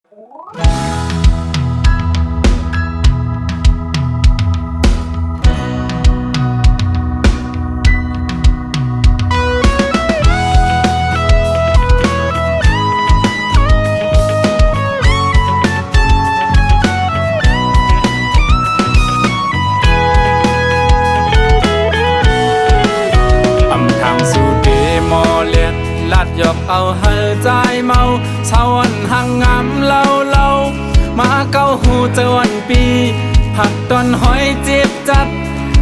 หยอกเอาให้ใจเมาเศร้าวันห่างงามเล่ามาเก้าหูเจวันปีผักตอนหอยเจ็บจัด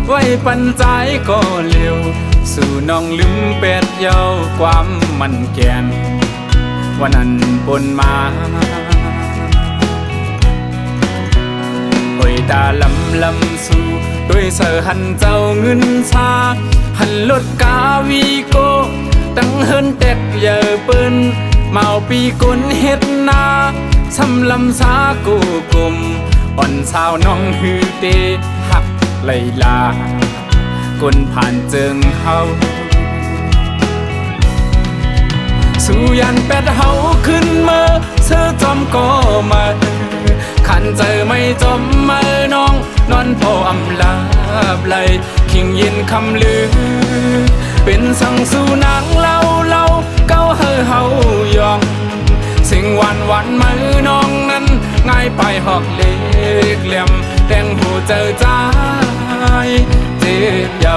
ไว้ปันใจก็เร็วสู่น้องลืมเป็ดเยาความมันแกนวันนั้นปนมาโอยตาลำสู่ด้วยเสือหันเจ้าเงินชาหันรถกาวีโกตั้งเฮินเต็กเยอะเปิ้นเมาปีกุนเฮ็ดนาสำลำสากูกลมอ่อนสาวน้องฮือเตหักไหลลากุนผ่านเจิงเฮาสู่ยันเป็ดเฮาขึ้นเมื่อเสื้อจอมก็มาขันเจอไม่จอมมาน้องนอนพออำลาบไหลขิงยินคำลือเป็นสั่งสู่นางเล่าเก้าเฮาหยองสิ่งวันมือน้องนั้นง่ายไปหอกเล็กเหลี่ยมแต่งหูเจอใจเจ็บเยา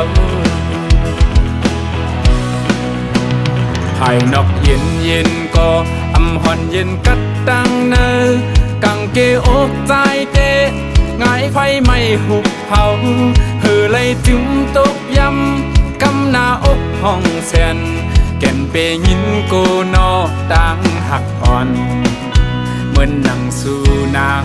ภายนอกเย็นก็อำหอนเย็นกัดดังเนอกังเกอกใจเตง่ายไฟไม่หุบเผาเฮือเลยจึงตกยำกำหน้าอกห้องแสนแก่นเปยินโกนอต่างหักอ่อนเหมือนนั่งสู่นาง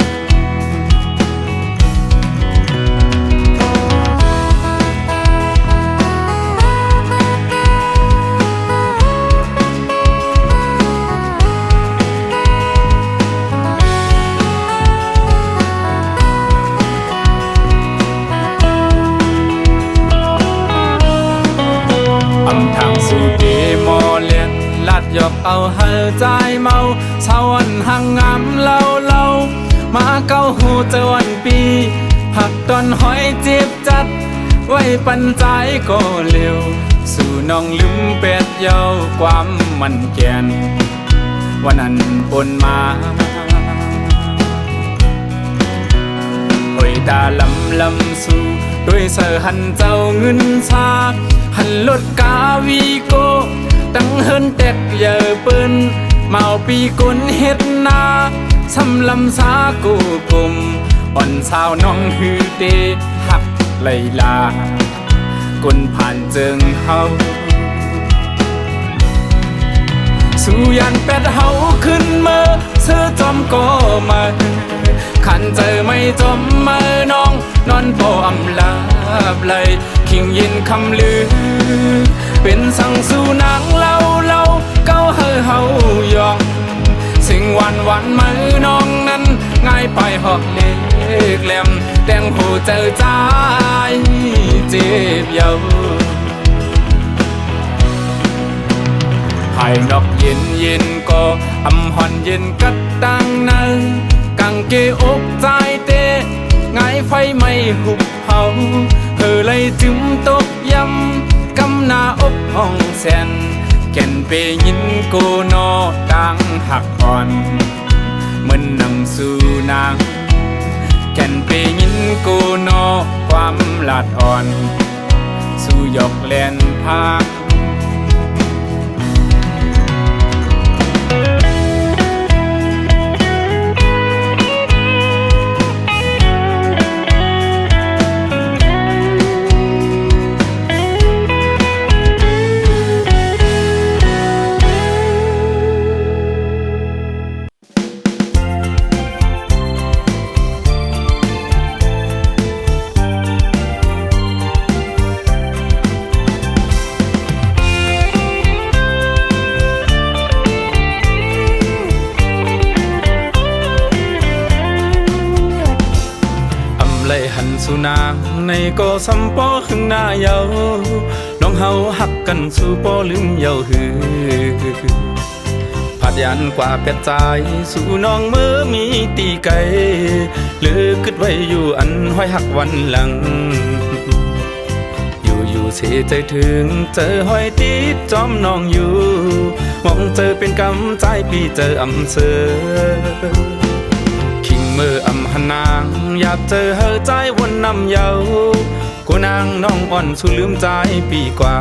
ทางสู่เดมอเลียนลัดหยอกเอาให้ใจเมาเศร้าวันห่างงามเล่ามาเก้าหูเจวันปีผักตอนหอยเจ็บจัดไว้ปันใจก็เร็วสู่น้องลืมเป็ดเยาความมันแกนวันนั้นปนมาโอยตาลำสู่ด้วยเสือหันเจ้าเงินชาหันรถกาวีโกตั้งเฮินเต็กเยอะเปิ้นเมาปีกุนเฮ็ดนาสำลำสากูกลมอ่อนสาวน้องฮือเตหักไหลลากุนผ่านเจิงเฮาสู่ยันเป็ดเฮาขึ้นเมื่อเสื้อจอมก็มาขันเจอไม่จอมมาน้องนอนพออำลาบไหลขิงยินคำลือเป็นสั่งสู่นางเล่าเก้าเฮาหยองสิ่งวันมือน้องนั้นง่ายไปหอกเล็กแหลมแต่งหูเจอใจเจ็บเยาภายนอกเย็นก็อำหอนเย็นกัดดังเนอกังเกอกใจเตง่ายไฟไม่หุบเผาเฮือเลยจึงตกยำกำหน้าอกห้องแสนแก่นเปยินโกนอต่างหักอ่อนเหมือนนั่งสู่นางแก่นเปยินโกนอความลาดอ่อนสู่หยอกแลนพาหันสู่นางในก็สำปอขึ้นหน้าเยาน้องเฮาหักกันสู่ปอลืมเยาหือพ ผัดยันกว่าเป็ดใจสู่น้องมือมีตีไก่หรือคิดไว้อยู่อันห้อยหักวันหลังอยู่เสียใจถึงเจอห้อยติดจอมน้องอยู่มองเจอเป็นกำใจพี่เจออำเสอคิงมืออำหนางอยากเจอเฮอใจวนนำเยากูนางน้องอ่อนสู้ลืมใจปีกว่า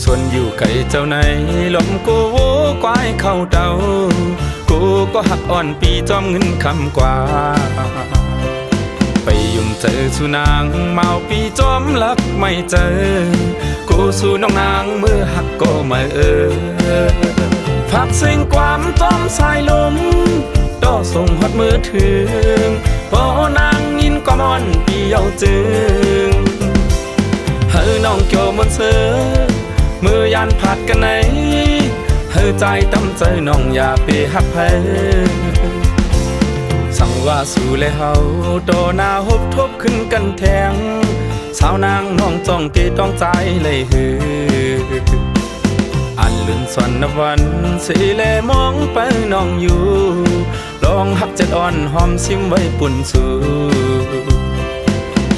ส่วนอยู่ไกลเจ้าในลมกูโว้กวายเข้าเดากูก็หักอ่อนปีจอมเงินคำกว่าไปยุ่มเจอสุนางเมาปีจอมลักไม่เจอกูสู่น้องนางเมื่อหักก็ไม่พักเสียงความจอมสายลมต่อส่งฮอดมือถึงพอนางยินก็มอนปีเยาจึงเฮอน้องเกี่ยวมันเสือมือยานผัดกันไหนเฮอใจตั้มใจน้องอย่าไปหักแพ้สั่งว่าสู่เลยเฮาโตหน้าฮบทบขึ้นกันแทงสาวนางน้องจ้องตีต้องใจเลยฮืออันลื่นส่วนนับวันสิเลมองไปน้องอยู่ลองหักเจ็ดอ่อนหอมซิมไว้ปุ่นสู่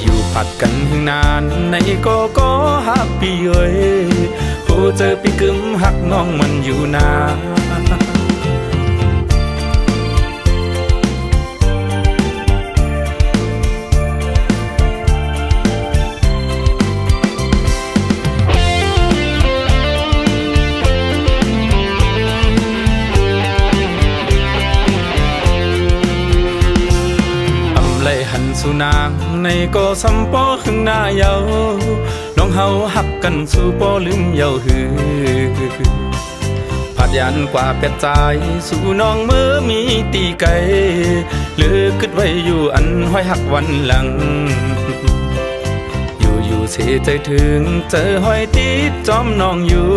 อยู่ผัดกันถึงนานในก็หักปีเอ้ยผู้เจอปีกึมหักน้องมันอยู่นานหันสู่นางในก็ซ้ำปอขึ้นหน้าเยาน้องเฮาหักกันสู่ปอลืมเยาหือผัดยันกว่าเป็ดใจสู่น้องมือมีตีไก่หรือคิดไว้อยู่อันห้อยหักวันหลังอยู่เสียใจถึงเจอห้อยติดจอมน้องอยู่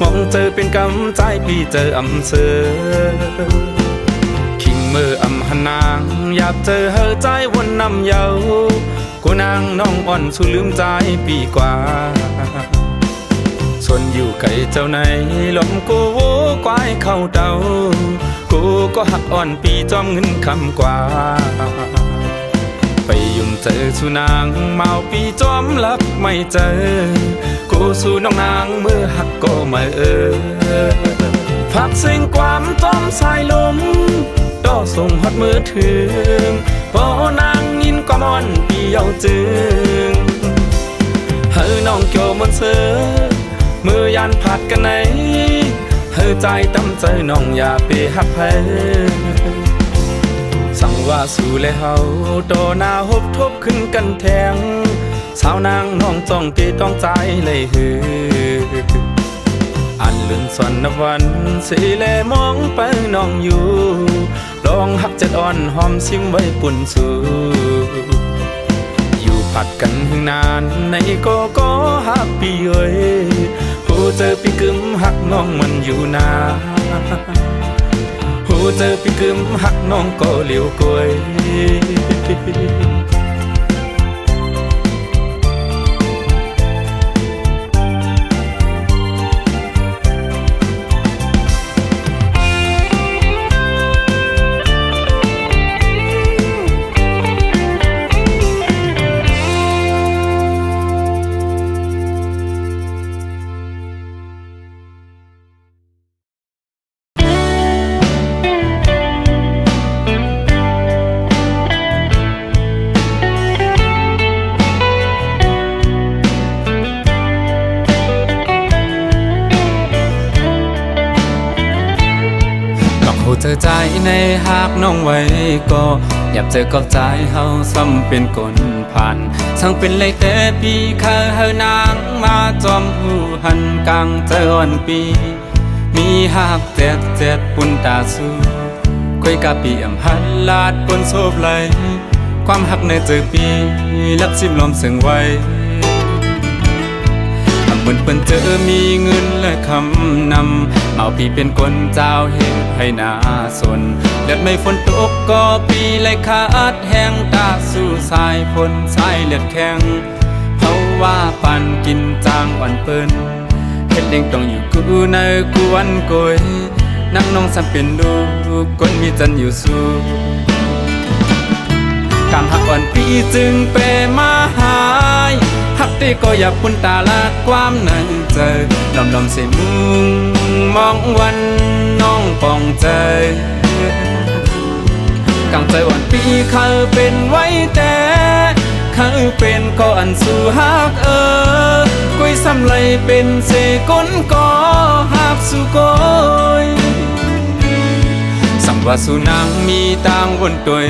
มองเจอเป็นกำใจพี่เจออำเสอมืออำหนางอยากเจอเฮอใจวนนำเยากูนางน้องอ่อนสู้ลืมใจปีกว่าส่วนอยู่ไกลเจ้าในลมกูโว้กวายเข้าเดากูก็หักอ่อนปีจอมเงินคำกว่าไปยุ่มเจอสุนางเมาปีจอมลักไม่เจอกูสู่น้องนางเมื่อหักก็ไม่พักเสียงความจอมสายลมต่อส่งฮอดมือถึงพอนางยินก็มอนปีเยาจึงเฮอน้องเกี่ยวมันเสือมือยานผัดกันไหนเฮอใจตั้มใจน้องอย่าไปหักแพ้สั่งว่าสู่เลยเฮาโตหน้าฮบทบขึ้นกันแทงสาวนางน้องจ้องตีต้องใจเลยฮืออันลื่นส่วนนับวันสิเลมองไปน้องอยู่ลองหักเจ็ดอ่อนหอมซิมไว้ปุ่นสู่อยู่ผัดกันถึงนานในก็หักปีเอ้ยผู้เจอปีกึมหักน้องมันอยู่นานผู้เจอปีกึมหักน้องก็เหลียวกวยเจอใจในหากน้องไว้ก็อยากเจอกับใจเฮาซ้ำเป็นคนผ่านสั่งเป็นเลยแต่ปีเคยเฮานางมาจอมผู้หันกลางเจอวันปีมีหากเจ็ดปุ่นตาสู้คุยกับปีอำหันลาดปนโซบไหลความหักในเจอปีลับซิมลมเสียงไว้เหมือนเปิ้นเจอมีเงินและคำนำเอาปีเป็นคนเจ้าเห็นให้น่าสนเลือดไม่ฝนตกก็ปีเลยขาดแห้งตาสู่สายฝนสายเลือดแข็งเพราะว่าปันกินจางอ่อนเปิ้น เฮ็ดเองต้องอยู่กูในกูวันกวยนั่งน้องสัมเป็นลูกคนมีจันอยู่สู้กำหักอ่อนปีจึงเปมาหายหักตีก็อย่าปุ่นตาลาดความในใจลอมเสมุงมองวันน้องปองใจกางใจอ่อนปีเขาเป็นไว้แต่เขาเป็นก็อันสู่หักกุยซ้ำไหลเป็นเสก้นก็หักสู่ก้อยสังว่าสู่นางมีต่างบนตัว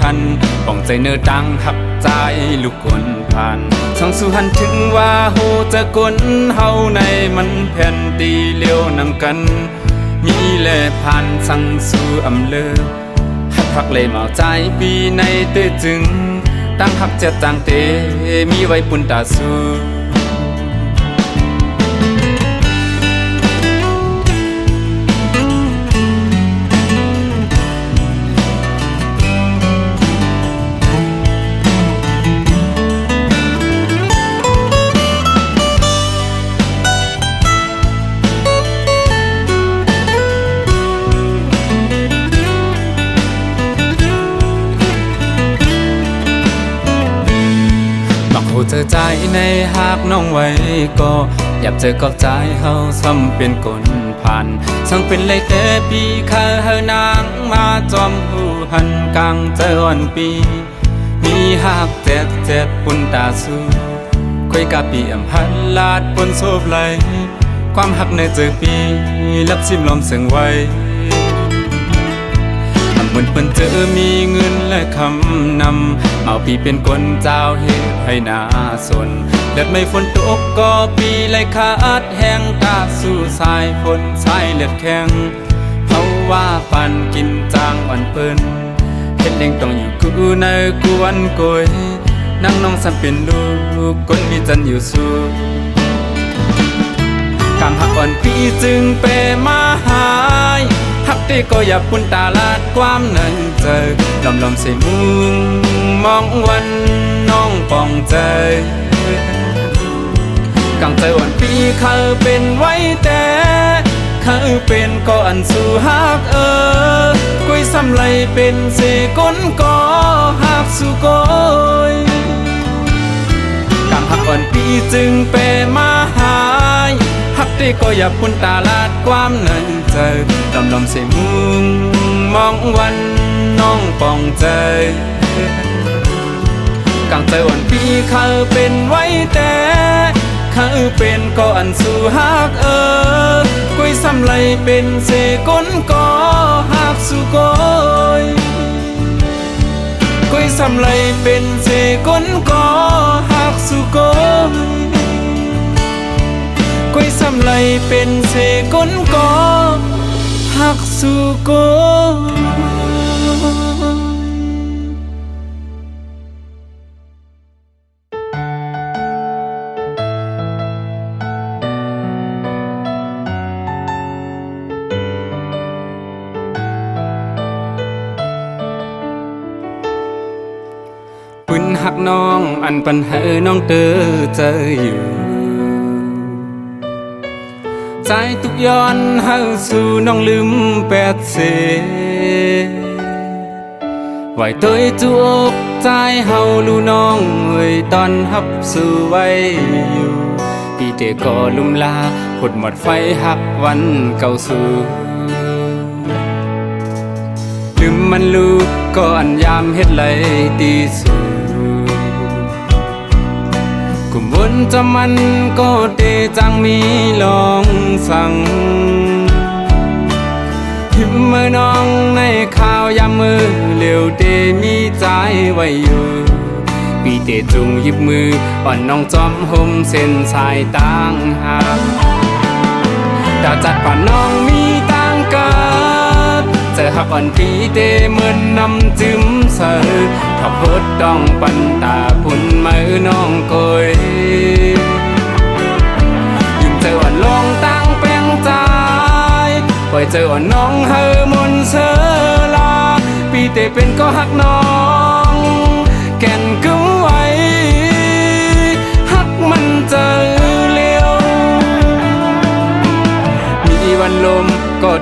หันป้องใจเนื้อตังหักใจลูกคนผ่านสังสู่หันถึงว่าโหจะกลเฮาในมันแผ่นตีเลี้ยวนำกันมีแลผ่านสังสู่อำเลอหักเลยเมาใจปีในเตจึงตั้งหักเจ็ดต่างเตมีไว้ปุ่นตาสู้เจอใจในหากน้องไว้ก็อยากเจอกับใจเฮาซ้ำเป็นคนผ่านสังเป็นเลยแต่ปีข้าเฮานางมาจอมหูหันกลางเจอวันปีมีหากเจ็ดปุ่นตาสู้คุยกับปีอำพันลาดปนโซบไหลความหักในเจอปีรับชิมลมเสียงไว้เหมือนเปิ้นเจอมีเงินและคำนำเอาปีเป็นคนเจ้าเหตุให้นาสนเลือดไม่ฝนตกก็ปีไหลขาดแห้งกาสู่สายฝนสายเลือดแข็งเพราะว่าปันกินจางอ่อนเปิ้นเฮ็ดเองต้องอยู่กูในกูวันกวยนั่งน้องสัมเป็นลูกคนมีจันอยู่สู้กำหักอ่อนปีจึงเปมาหายหักตีก็อย่าปุ่นตาลาดความในใจลอมเสมุงมองวันน้องปองใจกางใจอ่อนปีเขาเป็นไว้แต่เขาเป็นก็อันสู่หักกุยซ้ำไหลเป็นเสก้นก็หักสู่ก้อยกางหักอ่อนปีจึงเปมาหายหักตีก็อย่าปุ่นตาลาดความในใจลอมเสมุงมองวันน้องปองใจกางใจอ่อนปีเขาเป็นไว้แต่เขาเป็นก็อันสู่หักกุยซ้ำไหลเป็นเสก้นก็หักสู่ก้อยกุยซ้ำไหลเป็นเสก้นก็หักสู่ก้อยกุยซ้ำไหลเป็นเสก้นก็หักสู่ก้อยปืนหักน้องอันปัญหาน้องเตอเจออยู่ใจทุกย้อนเฮาสู่น้องลืมแปดเสไว้ตัวจุกใจเฮาลูน้องเอ้ยตอนฮับสู่ไว้อยู่ปีเตก็ลุ่มลาหดหมดไฟหักวันเก่าสู่ลืมมันลูกก็อันยามเฮ็ดไหลตีสู่กุมวนจำมันก็เตจังมีลองสั่งหิมมือน้องในข่าวยามมือเหลียวเตมีใจไว้อยู่ปีเตจุงหยิบมืออ่อนน้องจอมห่มเส้นสายต่างหากดาวจัดป่านน้องมีต่างกันเจอหักอ่อนปีเตเหมือนน้ำจิ้มเสือขับรถต้องปันตาพุ่นมือน้องกอยยิ่งเจออ่อนลองตั้งแป้งใจปล่อยเจออ่อนน้องเฮมนเสลาปีเตเป็นก็หักน้องแก่นกึ้งไว้หักมันเจอเลี้ยว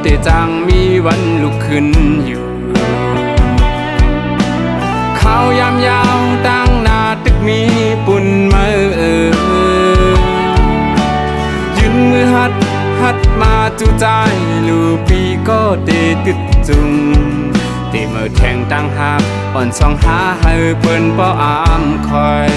เตจังมีวันลุกขึ้นอยู่ข้าวยามยาวตั้งหน้าตึกมีปุ่นมายืนมือหัดมาจูใจลูปีก็เตตึดจุงเตเมื่อแทงตั้งหาอ่อนสองหาให้เปิ้นป้ออามคอย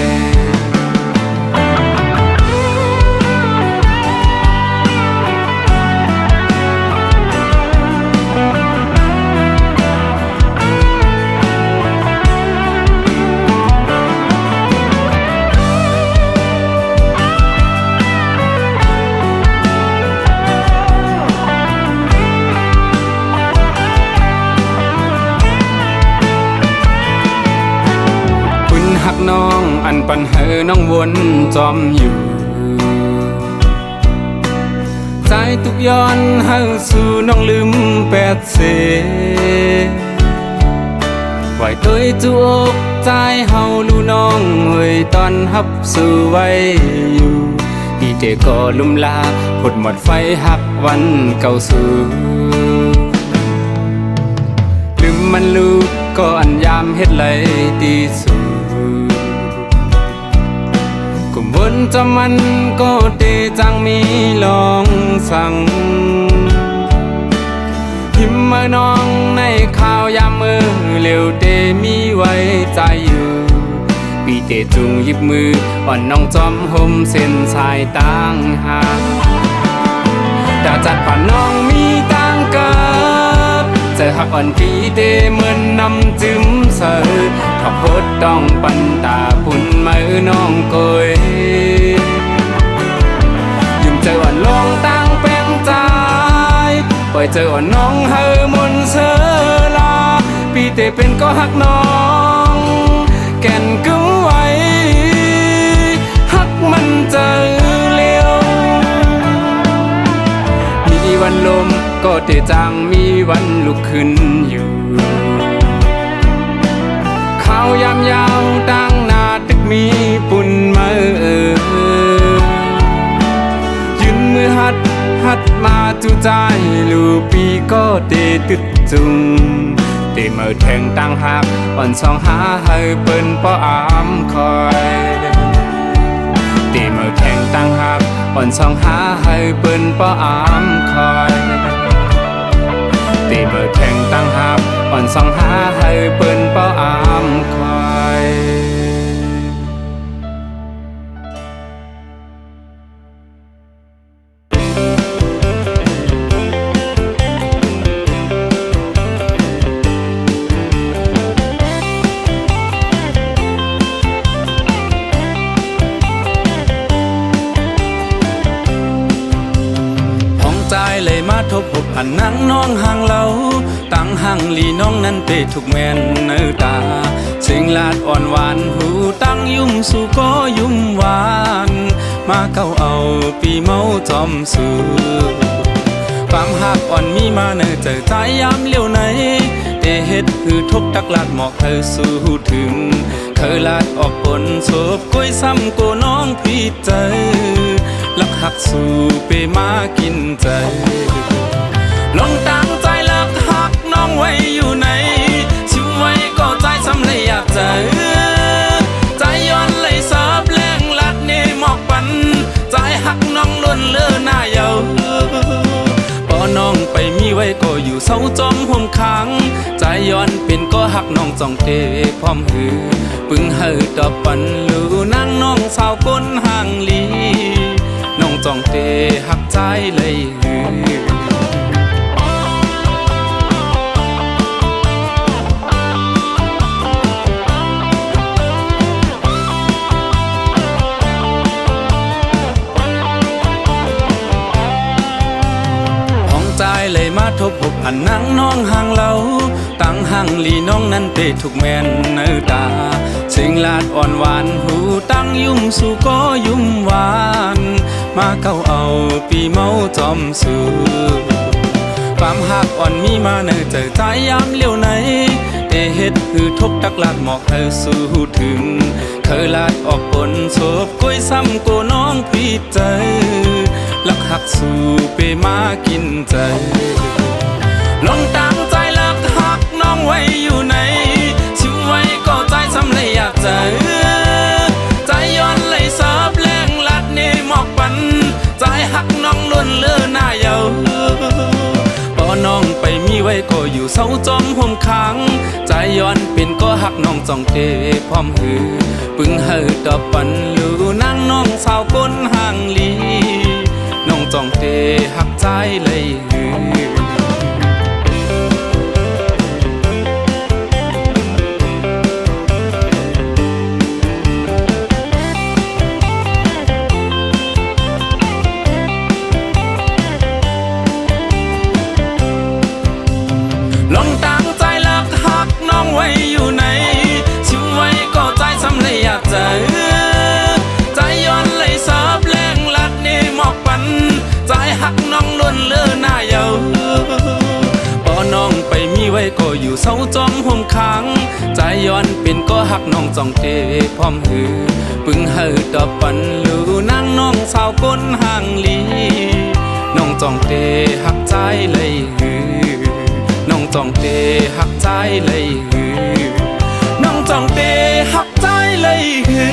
หักน้องอันปันเหอน้องวนจอมอยู่ใจทุกย้อนเฮาสู่น้องลืมแปดเสไหวตัวจุกใจเฮาลูน้องเฮ้ยตอนฮับสู่ไว้อยู่พี่เจก็ลุ่มลาหดหมดไฟหักวันเก่าสู่ลืมมันลูกก็อันยามเฮ็ดไหลตีสู่กุมบนจำมันก็เตจังมีลองสั่งหิมมาน้องในข่าวยามมือเร็วเตมีไว้ใจอยู่ปีเตจุงหยิบมืออ่อนน้องจอมห่มเส้นสายต่างหากดาจัดป่านน้องมีต่างกับเจอหักอ่อนปีเตเหมือนนำจิ้มเสือถ้าพดต้องปันตาปุ่นมือน้องโกยยืมเจออ่อนลองตั้งแป้งใจปล่อยเจออ่อนน้องเฮามนเสลาปีเตเป็นก็หักน้องแก่นกึ้งไว้หักมันเจอเลี้ยวมีวันลมก็เตจังมีวันลุกขึ้นอยู่ข้าวยามยาวตั้งหน้าตึกมีปุ่นมายืนมือหัดมาจูใจลูปีก็เตตึดจุงเตเมื่อแทงตั้งหักอ่อนสองหาให้เปิ้นป้ออามคอยเตเมื่อแทงตั้งหักอ่อนสองหาให้เปิ้นป้ออามคอยเตเมื่อแทงตั้งหักอ่อนสองหาให้เปิ้นป้ออามคอยเลยมาทบหันนั่งน้องห่างเราตั้งห่างลีน้องนั้นเตะทุกแม่นเนื้อตาเสียงลาดอ่อนหวานหูตั้งยุ่มสู่ก็ยุ่มหวานมาเก้าเอาปีเมาจอมสู่ความหักอ่อนมีมาเนื้อเจอใจยามเลี้ยวไหนเตเฮ็ดคือทบตักลาดหมอกเธอสู่ถึงเคยลาดออกปนโศบก้อยซ้ำโกน้องพี่เจอลักหักสู่เปมากินใจลองตั้งใจลักหักน้องไว้อยู่ไหนชิวไว้ก็ใจซ้ำเลยอยากเจอใจย้อนเลยสาบแรงลัดเนหมอกปันใจหักน้องล้นเลือหน้าเยาพอน้องไปมีไว้ก็อยู่เศร้าจอมห่มขังใจย้อนเป็นก็หักน้องจ้องเตพร้อมหือปึงเฮอดอกปันลูนั่งน้องสาวก้นห่างลีน้องจ้องเตหักใจเลยหือเลยมาทบหันนั่งน้องห่างเราตั้งห่างลีน้องนั้นเตะทุกแม่นเนื้อตาเสียงลาดอ่อนหวานหูตั้งยุ่มสู่ก็ยุ่มหวานมาเก้าเอาปีเมาจอมสู่ความหักอ่อนมีมาเนื้อเจอใจยามเลี้ยวไหนเตเฮ็ดคือทบตักลาดหมอกเธอสู่ถึงเคยลาดออกปนโศบก้อยซ้ำโกน้องพี่เจอลักหักสู่เปมากินใจ ลองตั้งใจเลิกหักน้องไว้อยู่ไหนชิมไว้ก็ใจสำเลยอยากจะใจย้อนไหลเสิร์ฟแรงลัดนี่หมอกปันใจหักน้องล้วนเลือหน้าเยาพอน้องไปมีไว้ก็อยู่เศร้าจอมห่มขังใจย้อนเป็นก็หักน้องจ้องเตพร้อมหือปึงเฮอดอกปันลูนางน้องสาวก้นห่างลีน้องจ้องเตหักใจเลยหือลองตั้งใจเลิกหักน้องไว้อยู่ไหนชิมไว้ก็ใจสำเลยอยากจะใจย้อนไหลเสิร์ฟแรงลัดนี่หมอกปันใจหักน้องล้วนเลือหน้าเยาพอน้องไปมีไว้ก็อยู่เศร้าจอมห่มขังใจย้อนเป็นก็หักน้องจ้องเตพร้อมหือปึงเฮอดอกปันลูนางน้องสาวก้นห่างลีน้องจ้องเตหักใจเลยหือน้องจ้องเตหักใจเลยหือน้องจ้องเตหักใจเลยหือ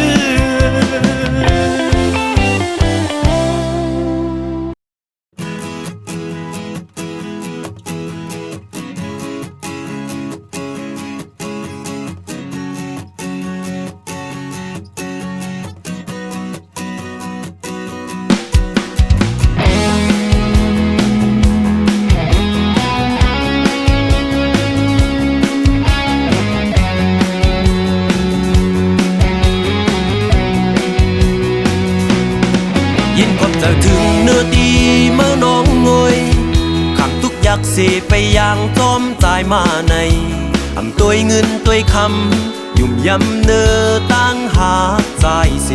ยินก็จะถึงเนื้อดีเมื่อน้องงวยขังทุกยักษ์เสไปอย่างจอมใจมาในตัวเงินตัวคำยุ่มยำเนื้อตั้งหาใจเส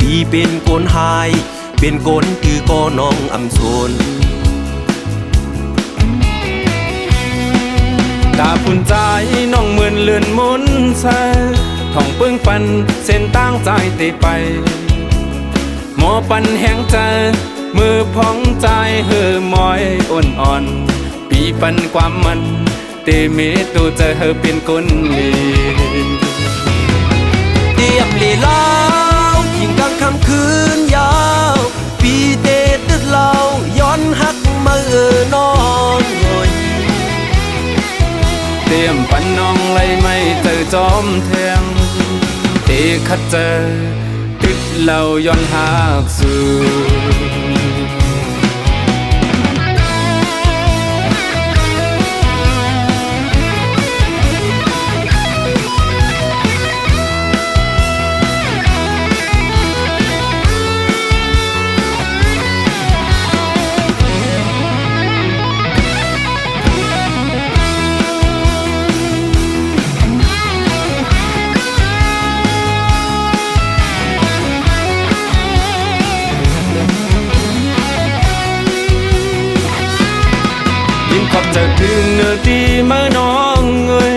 ดีเป็นโกนหายเป็นโกนคือก็น้องโซนตาพุ่นใจน้องเหมือนเลื่อนมุนใส่ท่องเปิ้งปันเส้นตั้งใจเตไปหมอปันแห้งใจมือพองใจเหือมอยอ่อนอ่อนปีปันความมันเตเมตูจะเฮอเป็นคนดีเตรียมลีลาวยิงกลางค่ำคืนยาวปีเตตึกเราย้อนหักมาน้องโอยเตรียมปันน้องไล่ไม่เจอจอมแทงเตคัดเจอตึกเราย้อนหักสู่ จะถึงเนื้อดีเมื่อน้องเอ่ย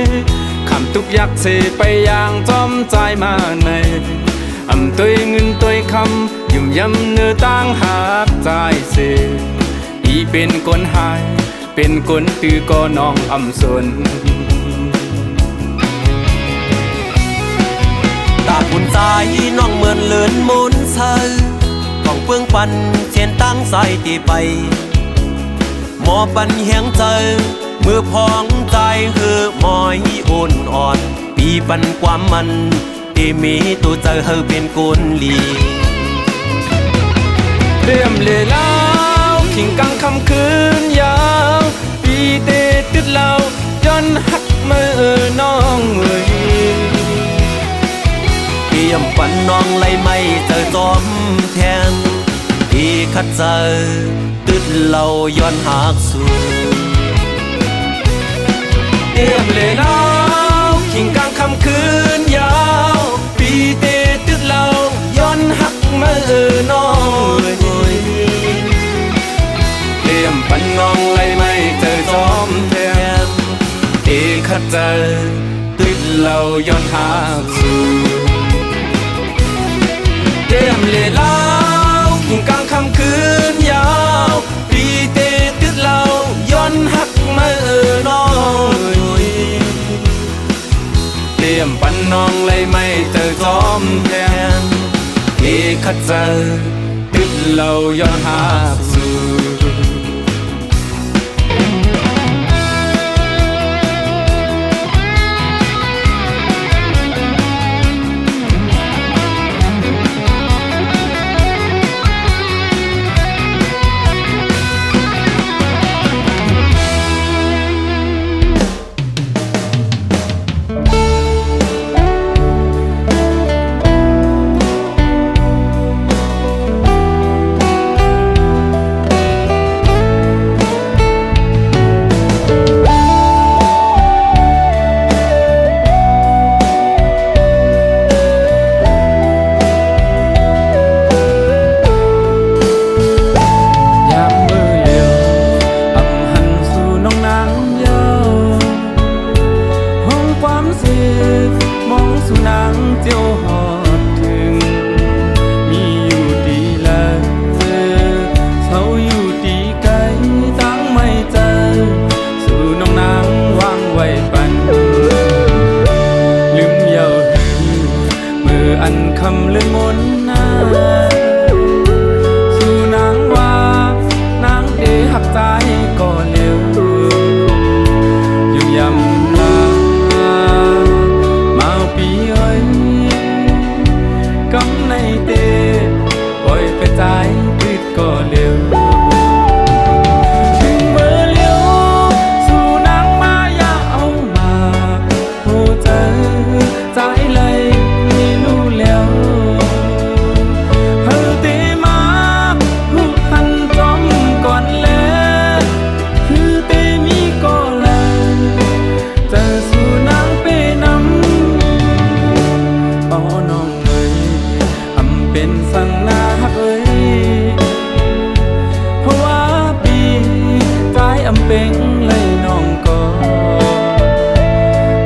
คำทุกยักเสไปอย่างจอมใจมาในตัวเงินตัวคำยุ่มยำเนื้อตั้งหาใจเสอีเป็นคนหายเป็นคนตื้อก็น้องสนตาคุณใจน้องเหมือนเลื่อนมุนเซอของเปื้องปันเช่นตั้งใจตีไปหมอปันเหียงใจมือพองใจคือหมอยอ่อนอ่อนปีปันความมันที่มีตัวใจเธอเป็นกุนลีเตรียมเลยแล้วขิงกลางค่ำคืนยาวปีเตตึดเราย้อนหักมือน้องเอ่ยเตรียมปันน้องไล่ไม่เจอจอมแทนที่คัดเจอตึดเราย้อนหักสู่เตรียมเลยแล้วขิงกลางค่ำคืนยาวปีเตตึดเราย้อนหักมือน้องเอ่ยเตรียมปันน้องไล่ไม่เจอจอมแทนที่คัดเจอตึดเราย้อนหักสู่เตรียมเลยแล้วขิงกลางค่ำคืนยาวปีเตตึดเราย้อนหักมือ น้องคุยเตรียมปันน้องเลยไม่เจอจอมแทนที่ขัดเจอติดเราย้อนหาสู่คำเลื่อนมนหน้าสู่นางว่านางเดหักใจก็เร็วยุ่งยำลามาปีเอ้ยกำในเตปล่อยไปใจตืดก็เร็วถึงเมื่อเลี้ยวสู่นางมาอย่าเอามาโหเจอใจเลยเป็นสังนาฮักเอ้ยเพราะว่าปีใจอำเป็งเลยน้องก็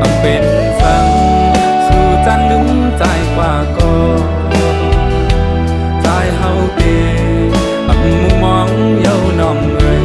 อำเป็นสังสู่จันลืมใจกว่าก็ใจเฮาเตอำมุมมองเย้าน้องเอ้ย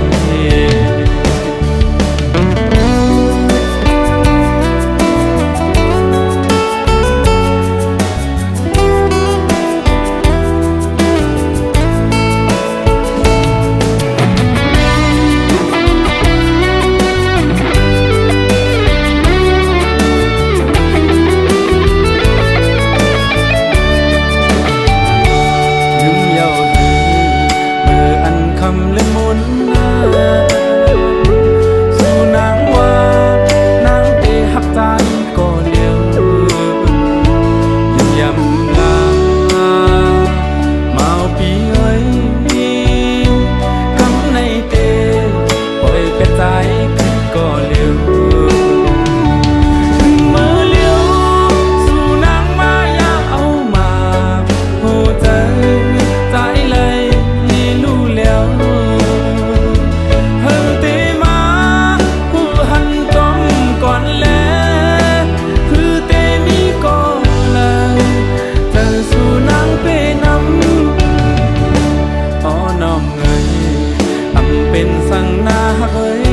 เป็นสังนาฮักเอ้ย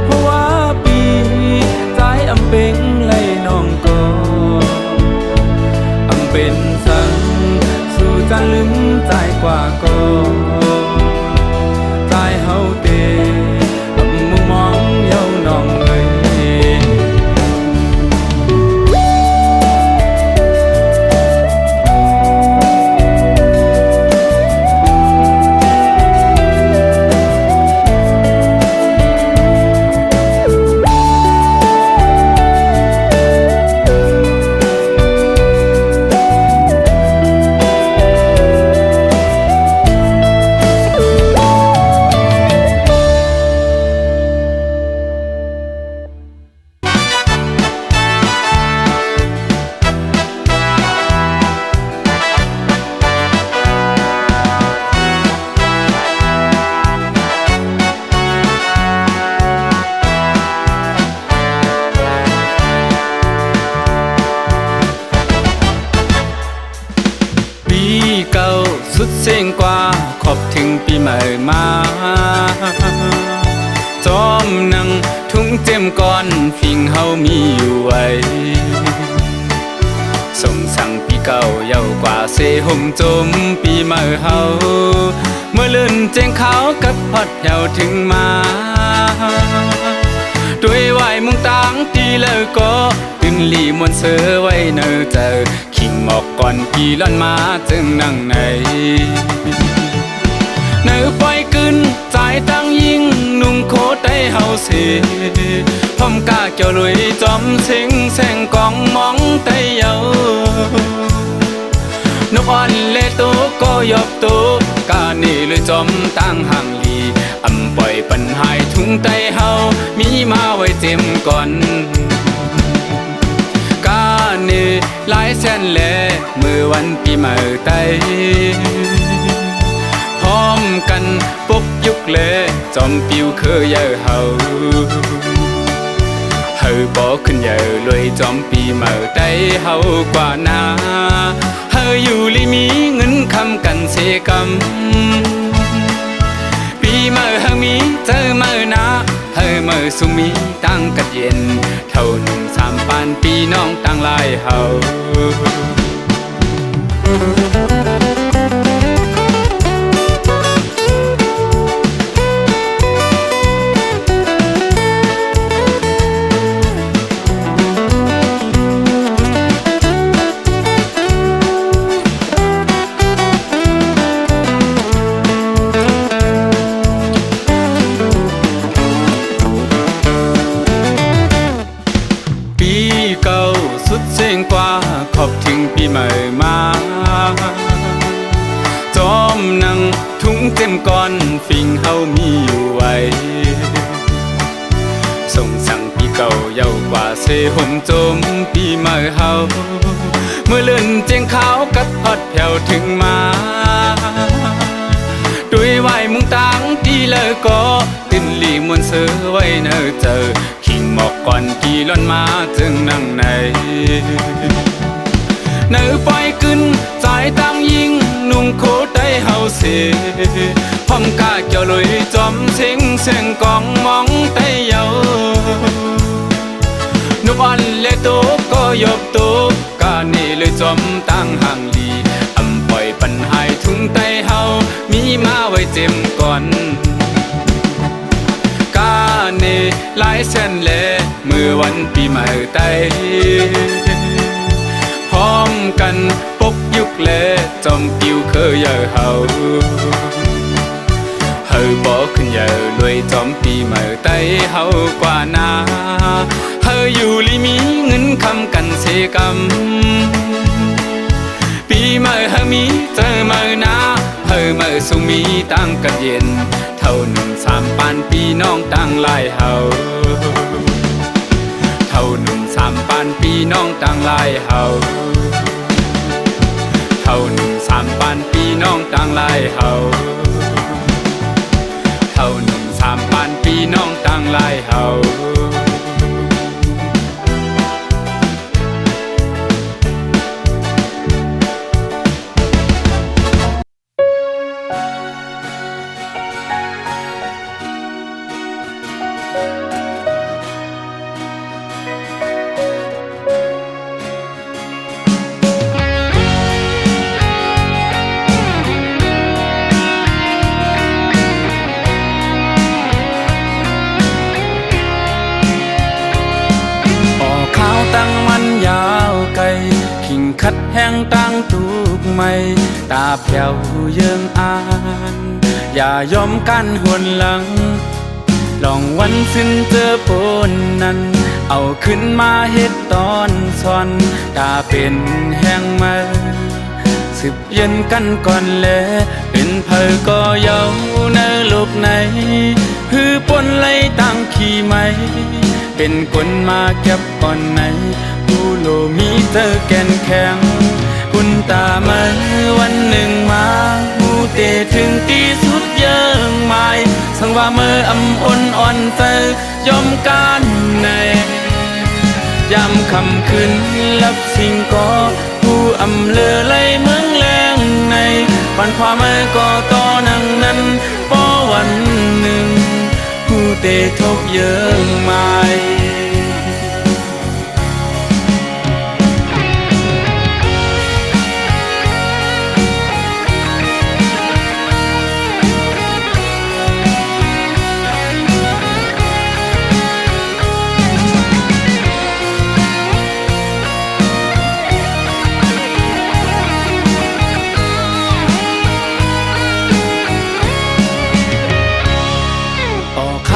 เพราะว่าปีใจอำเป็งเลยน้องก็อำเป็นสังสู่จันลืมใจกว่าก็ใจเฮาเตอำมุมมองเย้าน้องเอ้ยเก่าสุดเสียงกว่าขอบถึงปีใหม่มา จอมนังทุ่งเจ็มก่อนฟิงเฮามีอยู่ไว้ส่งสั่งปีเก่าเยาวกว่าเสห่มจมปีเมื่อเฮาเมื่อเลื่อนเจงขาวกับพอดแถวถึงมาด้วยไหวมุงตังตีแล้วก็ตึนหลีมวนเสือไว้เนอเจอขิงหมอกก่อนปีล้อนมาจึงนั่งในเนื้อปล่อยกึนใจตั้งยิงนุ่งโคตได้เฮาเสพร้อมกาเกี่ยวลุยจอมเซ็งแสงกองมองไตเยานกอ่อนเลตุก็ยบตุกานี่เลยจอมตั้งห่างลีอำปล่อยปัญหาทุ่งไตเฮามีมาไว้เต็มก่อนกานี่หลายแสนแลมือวันปีใหม่ไตพร้อมกันปุกยุกเลจอมปิวคือเยอะเฮาเฮาบอกขึ้นเยอะรวยจอมปีใหม่ไตเฮากว่านาเฮาอยู่ลิมีเงินคำกันเสกำปีเมื่อเฮามีเจอเมื่อนาเฮาเมื่อสุมีตั้งกัดเย็นเท่าหนุ่มสามปานปีน้องตั้งลายเฮาขอบถึงปีใหม่มาจอมนังทุ่งเต็มก่อนฟิงเฮามีอยู่ไว้ส่งสั่งปีเก่าเยาวกว่าเสห่มจมปีใหม่เฮาเมื่อเลื่อนเจียงขาวกับพอดแถวถึงมาด้วยไหวมุงตังตีเลอก็ตินหลีมวนเสือไว้เนอเจอขิงหมอกก่อนกี่ล้อนมาจึงนั่งในเนื้อปล่อยกึนใจตั้งยิงนุ่งโคตได้เฮาเสพร้อมกาเกี่ยวลุยจอมเซ็งแสงกองมองไตเยานกอ่อนเลตุก็ยบตุกานี่เลยจอมตั้งห่างลีอำปล่อยปัญหาทุ่งไตเฮามีมาไว้เต็มก่อนกานี่หลายแสนแลเมื่อวันปีใหม่ไตพร้อมกันปกยุกเลจอมปิวเคยเยอะเฮาเฮาบอกขึ้นเยอะรวยจอมปีใหม่ไตเฮากว่านาเฮาอยู่ลิมีเงินคำกันเสกำปีใหม่เฮามีเจอเมื่อนาเฮาเมื่อสุมีตั้งกันเย็นเท่าหนุ่มสามปานปีน้องตั้งลายเฮาเท่าหนุ่มสามปานปีน้องตั้งลายเฮาเท่าหนุ่มสามปานปีน้องตั้งลายเฮาเท่าหนุ่มสามปานปีน้องตั้งลายเฮา คัดแห้งตั้งทุกไม่ตาแผ่วเยิงอ่านอย่ายอมกันหวนหลังลองวันสิ้นเจอปนนั้นเอาขึ้นมาเฮ็ดตอนซ่อนตาเป็นแห้งมาสืบเย็นกันก่อนแลเป็นเพอก็เยาในโลกไหนฮือปนไล่ตั้งขี่ไหมเป็นคนมาเก็บก่อนไหนผู้โลมีเธอแก่นแข็งคุณตามาวันหนึ่งมาหูเตถึงตีสุดเยิงไม้สังว่าเมื่ออำอ่อนอ่อนเธอยอมการในยามคำคืนรับสิ่งก็ผู้อำเลอไล่เมืองแรงในปันความเมื่อก็ต่อนังนั้นพอวันหนึ่งผู้ เตทบเยิงไม้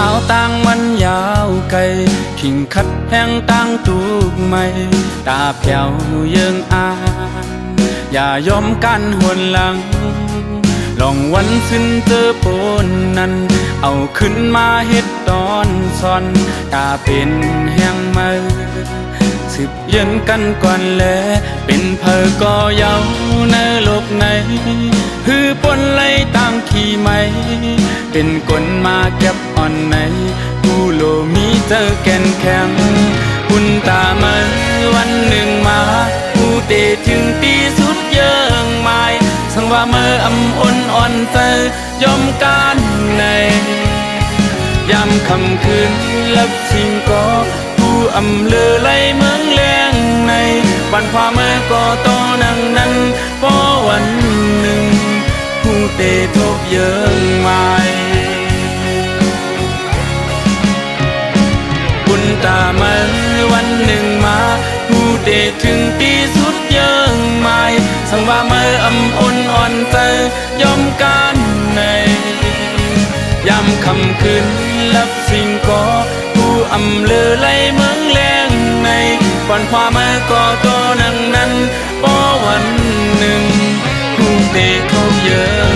ข้าวต่างมันยาวไกลขิงคัดแห้งต่างตูกไม่ตาแผ่วเยิงอานอย่ายอมกันหวนหลังลองวันสิ้นเจอปนนั้นเอาขึ้นมาเฮ็ดตอนซ่อนตาเป็นแห้งมือสืบเย็นกันก่อนแลเป็นเพอก็เยาในโลกในฮือปนไหลตามขี่ไหมเป็นกลมาเก็บอ่อนในผู้โลมีเจอแก่นแข็งคุณตาเมื่อวันหนึ่งมาผู้เตถึงตีสุดเยิงไม้สังว่าเมื่ออำอ่อนอ่อนเจอยอมการในยามคำคืนลับสิ่งก็ผู้อำเลือไหลเมืองแรงในวันความเมื่อก็โตนังนั้นพอวันหนึ่งผู้เตทบเยิงไม้บุญตาเมื่อวันหนึ่งมาผู้เตถึงตีสุดเยิงไม้สังว่าเมื่ออำอ่อนอ่อนเจอยอมการในยามคำคืนลับสิ่งก็ผู้อำเลือไหลเมืองแรงในวันความเมื่อก็โตนังนั้นพอวันหนึ่งผู้เตทบเยิง